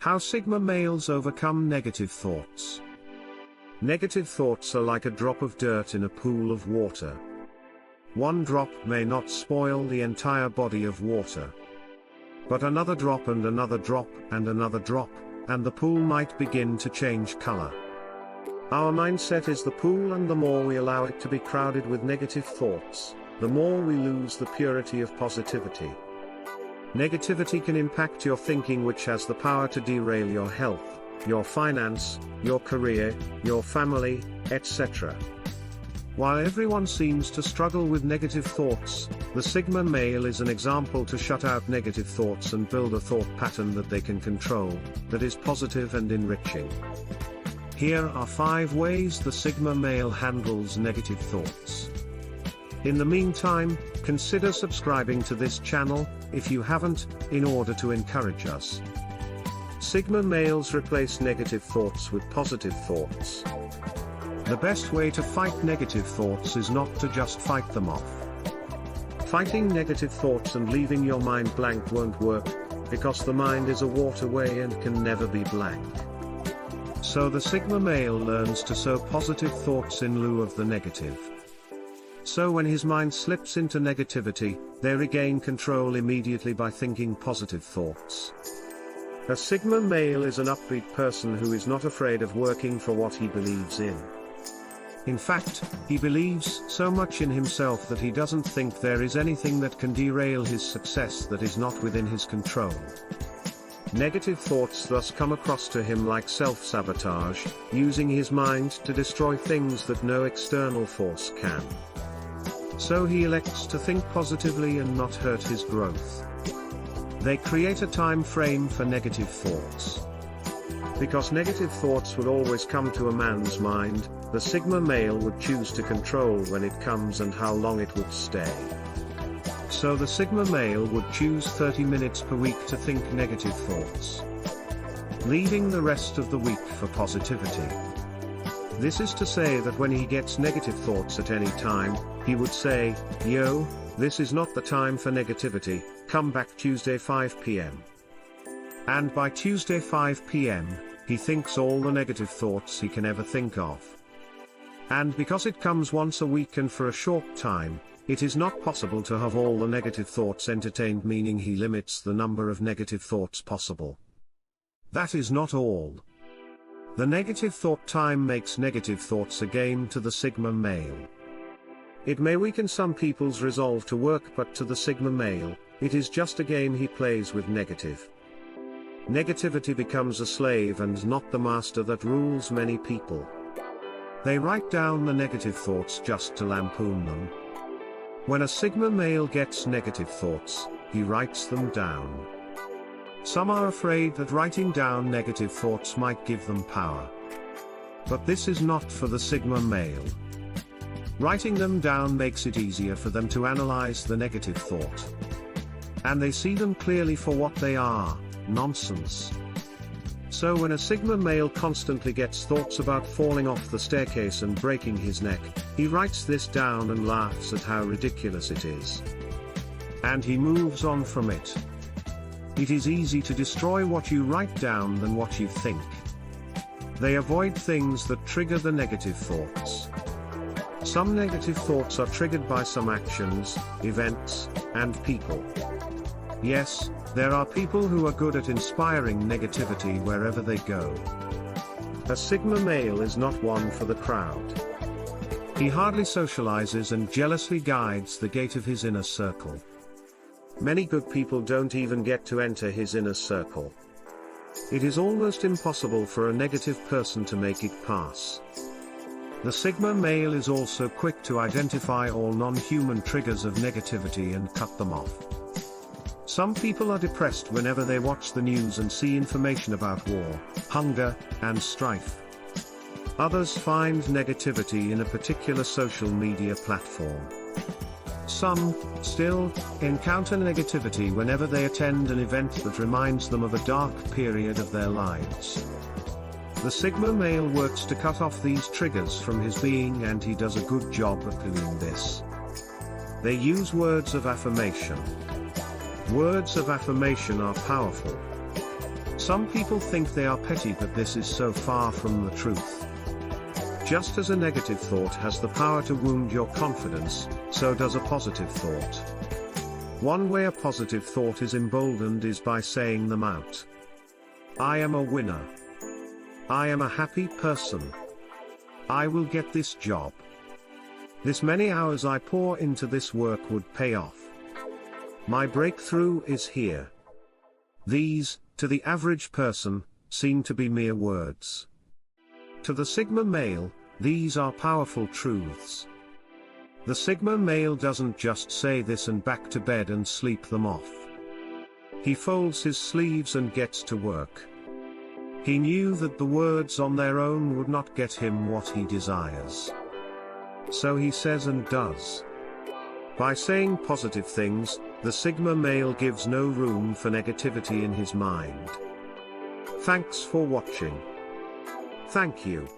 How Sigma males overcome negative thoughts. Negative thoughts are like a drop of dirt in a pool of water. One drop may not spoil the entire body of water. But another drop and another drop and another drop, and the pool might begin to change color. Our mindset is the pool, and the more we allow it to be crowded with negative thoughts, the more we lose the purity of positivity. Negativity can impact your thinking, which has the power to derail your health, your finance, your career, your family, etc. While everyone seems to struggle with negative thoughts, the Sigma male is an example to shut out negative thoughts and build a thought pattern that they can control, that is positive and enriching. Here are 5 ways the Sigma male handles negative thoughts. In the meantime, consider subscribing to this channel, if you haven't, in order to encourage us. Sigma males replace negative thoughts with positive thoughts. The best way to fight negative thoughts is not to just fight them off. Fighting negative thoughts and leaving your mind blank won't work, because the mind is a waterway and can never be blank. So the Sigma male learns to sow positive thoughts in lieu of the negative. So when his mind slips into negativity, they regain control immediately by thinking positive thoughts. A Sigma male is an upbeat person who is not afraid of working for what he believes in. In fact, he believes so much in himself that he doesn't think there is anything that can derail his success that is not within his control. Negative thoughts thus come across to him like self-sabotage, using his mind to destroy things that no external force can. So he elects to think positively and not hurt his growth. They create a time frame for negative thoughts. Because negative thoughts would always come to a man's mind, the Sigma male would choose to control when it comes and how long it would stay. So the Sigma male would choose 30 minutes per week to think negative thoughts, leaving the rest of the week for positivity. This is to say that when he gets negative thoughts at any time, he would say, "Yo, this is not the time for negativity, come back Tuesday 5 p.m. And by Tuesday 5 p.m., he thinks all the negative thoughts he can ever think of. And because it comes once a week and for a short time, it is not possible to have all the negative thoughts entertained, meaning he limits the number of negative thoughts possible. That is not all. The negative thought time makes negative thoughts a game to the Sigma male. It may weaken some people's resolve to work, but to the Sigma male, it is just a game he plays with negative. Negativity becomes a slave and not the master that rules many people. They write down the negative thoughts just to lampoon them. When a Sigma male gets negative thoughts, he writes them down. Some are afraid that writing down negative thoughts might give them power. But this is not for the Sigma male. Writing them down makes it easier for them to analyze the negative thought. And they see them clearly for what they are: nonsense. So when a Sigma male constantly gets thoughts about falling off the staircase and breaking his neck, he writes this down and laughs at how ridiculous it is. And he moves on from it. It is easy to destroy what you write down than what you think. They avoid things that trigger the negative thoughts. Some negative thoughts are triggered by some actions, events, and people. Yes, there are people who are good at inspiring negativity wherever they go. A Sigma male is not one for the crowd. He hardly socializes and jealously guides the gate of his inner circle. Many good people don't even get to enter his inner circle. It is almost impossible for a negative person to make it pass. The Sigma male is also quick to identify all non-human triggers of negativity and cut them off. Some people are depressed whenever they watch the news and see information about war, hunger, and strife. Others find negativity in a particular social media platform. Some, still, encounter negativity whenever they attend an event that reminds them of a dark period of their lives. The Sigma male works to cut off these triggers from his being, and he does a good job at doing this. They use words of affirmation. Words of affirmation are powerful. Some people think they are petty, but this is so far from the truth. Just as a negative thought has the power to wound your confidence, so does a positive thought. One way a positive thought is emboldened is by saying them out. I am a winner. I am a happy person. I will get this job. This many hours I pour into this work would pay off. My breakthrough is here. These, to the average person, seem to be mere words. To the Sigma male, these are powerful truths. The Sigma male doesn't just say this and back to bed and sleep them off. He folds his sleeves and gets to work. He knew that the words on their own would not get him what he desires. So he says and does. By saying positive things, the Sigma male gives no room for negativity in his mind. Thanks for watching. Thank you.